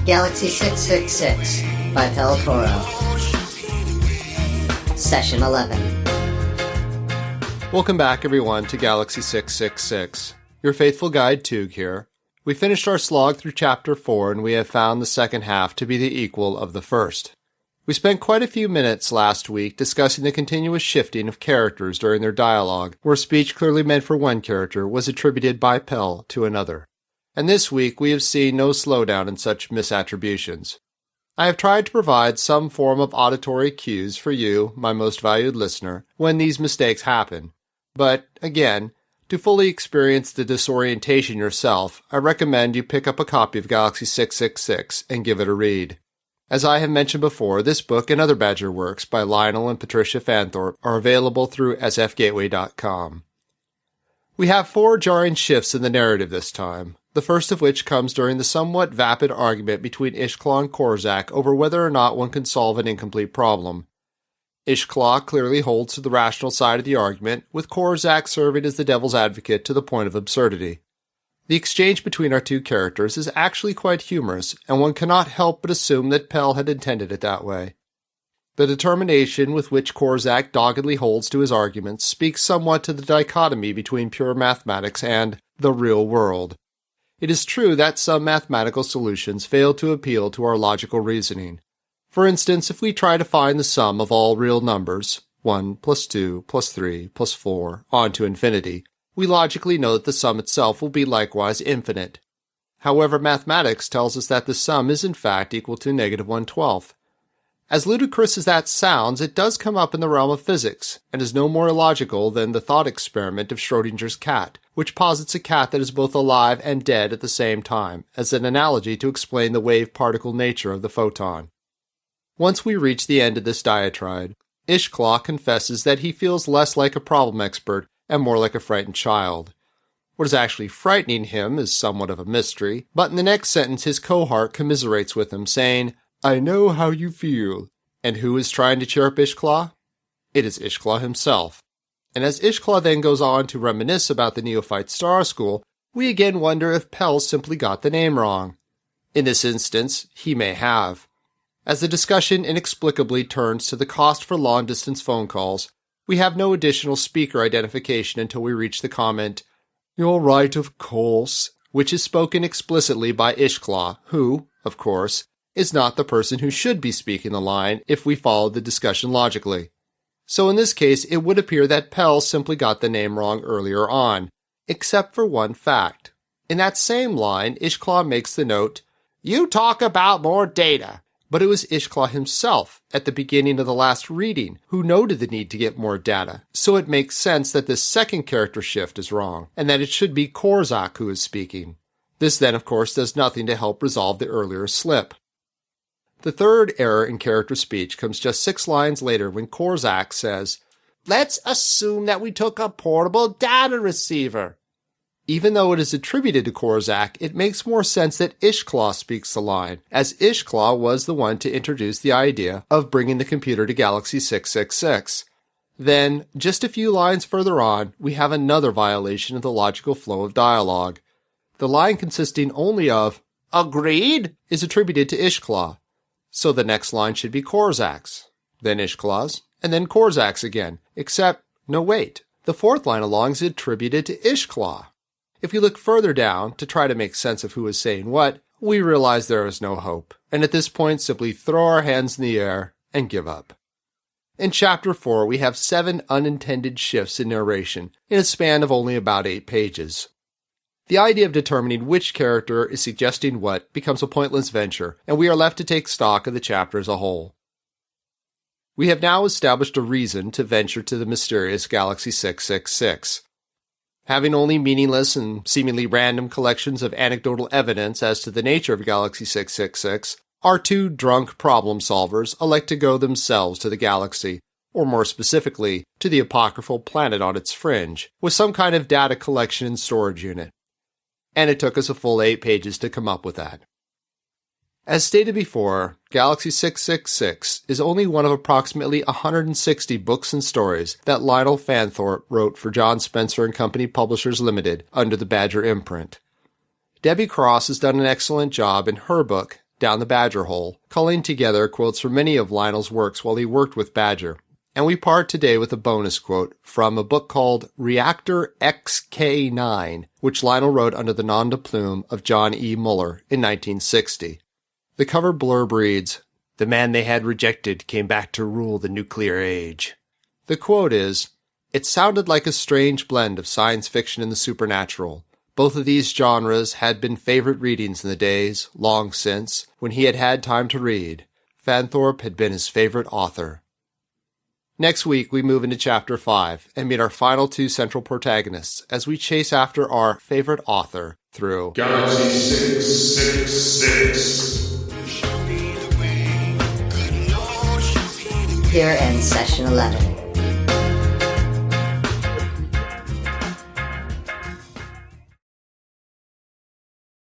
Galaxy 666 by Pel Toro. Session 11. Welcome back, everyone, to Galaxy 666. Your faithful guide, Tug, here. We finished our slog through Chapter 4, and we have found the second half to be the equal of the first. We spent quite a few minutes last week discussing the continuous shifting of characters during their dialogue, where speech clearly meant for one character was attributed by Pel to another. And this week we have seen no slowdown in such misattributions. I have tried to provide some form of auditory cues for you, my most valued listener, when these mistakes happen. But, again, to fully experience the disorientation yourself, I recommend you pick up a copy of Galaxy 666 and give it a read. As I have mentioned before, this book and other Badger works by Lionel and Patricia Fanthorpe are available through sfgateway.com. We have 4 jarring shifts in the narrative this time, the first of which comes during the somewhat vapid argument between Ishklaw and Korzak over whether or not one can solve an incomplete problem. Ishklaw clearly holds to the rational side of the argument, with Korzak serving as the devil's advocate to the point of absurdity. The exchange between our two characters is actually quite humorous, and one cannot help but assume that Pel had intended it that way. The determination with which Korzak doggedly holds to his arguments speaks somewhat to the dichotomy between pure mathematics and the real world. It is true that some mathematical solutions fail to appeal to our logical reasoning. For instance, if we try to find the sum of all real numbers, 1 plus 2 plus 3 plus 4, on to infinity, we logically know that the sum itself will be likewise infinite. However, mathematics tells us that the sum is in fact equal to negative 1/12. As ludicrous as that sounds, it does come up in the realm of physics, and is no more illogical than the thought experiment of Schrödinger's cat, which posits a cat that is both alive and dead at the same time, as an analogy to explain the wave-particle nature of the photon. Once we reach the end of this diatribe, Ishklaw confesses that he feels less like a problem expert and more like a frightened child. What is actually frightening him is somewhat of a mystery, but in the next sentence his cohort commiserates with him, saying, "I know how you feel." And who is trying to cheer up Ishklaw? It is Ishklaw himself. And as Ishklaw then goes on to reminisce about the Neophyte Star School, we again wonder if Pel simply got the name wrong. In this instance, he may have. As the discussion inexplicably turns to the cost for long-distance phone calls, we have no additional speaker identification until we reach the comment, "You're right, of course," which is spoken explicitly by Ishklaw, who, of course, is not the person who should be speaking the line if we follow the discussion logically. So in this case, it would appear that Pel simply got the name wrong earlier on, except for one fact. In that same line, Ishklaw makes the note, "You talk about more data." But it was Ishklaw himself, at the beginning of the last reading, who noted the need to get more data, so it makes sense that this second character shift is wrong, and that it should be Korzak who is speaking. This then, of course, does nothing to help resolve the earlier slip. The third error in character speech comes just 6 lines later when Korzak says, "Let's assume that we took a portable data receiver." Even though it is attributed to Korzak, it makes more sense that Ishklaw speaks the line, as Ishklaw was the one to introduce the idea of bringing the computer to Galaxy 666. Then, just a few lines further on, we have another violation of the logical flow of dialogue. The line consisting only of, "Agreed," is attributed to Ishklaw. So the next line should be Korzak's, then Ishklaw's, and then Korzak's again, except, no wait, the fourth line along is attributed to Ishklaw. If we look further down to try to make sense of who is saying what, we realize there is no hope, and at this point simply throw our hands in the air and give up. In Chapter 4, we have 7 unintended shifts in narration in a span of only about 8 pages. The idea of determining which character is suggesting what becomes a pointless venture, and we are left to take stock of the chapter as a whole. We have now established a reason to venture to the mysterious Galaxy 666. Having only meaningless and seemingly random collections of anecdotal evidence as to the nature of Galaxy 666, our 2 drunk problem solvers elect to go themselves to the galaxy, or more specifically, to the apocryphal planet on its fringe, with some kind of data collection and storage unit. And it took us a full 8 pages to come up with that. As stated before, Galaxy 666 is only one of approximately 160 books and stories that Lionel Fanthorpe wrote for John Spencer and Company Publishers Limited under the Badger imprint. Debbie Cross has done an excellent job in her book, Down the Badger Hole, culling together quotes from many of Lionel's works while he worked with Badger. And we part today with a bonus quote from a book called Reactor XK9, which Lionel wrote under the nom de plume of John E. Muller in 1960. The cover blurb reads, "The man they had rejected came back to rule the nuclear age." The quote is, "It sounded like a strange blend of science fiction and the supernatural. Both of these genres had been favorite readings in the days, long since, when he had had time to read. Fanthorpe had been his favorite author." Next week, we move into Chapter 5 and meet our final two central protagonists as we chase after our favorite author through Galaxy 666. Here ends Session 11.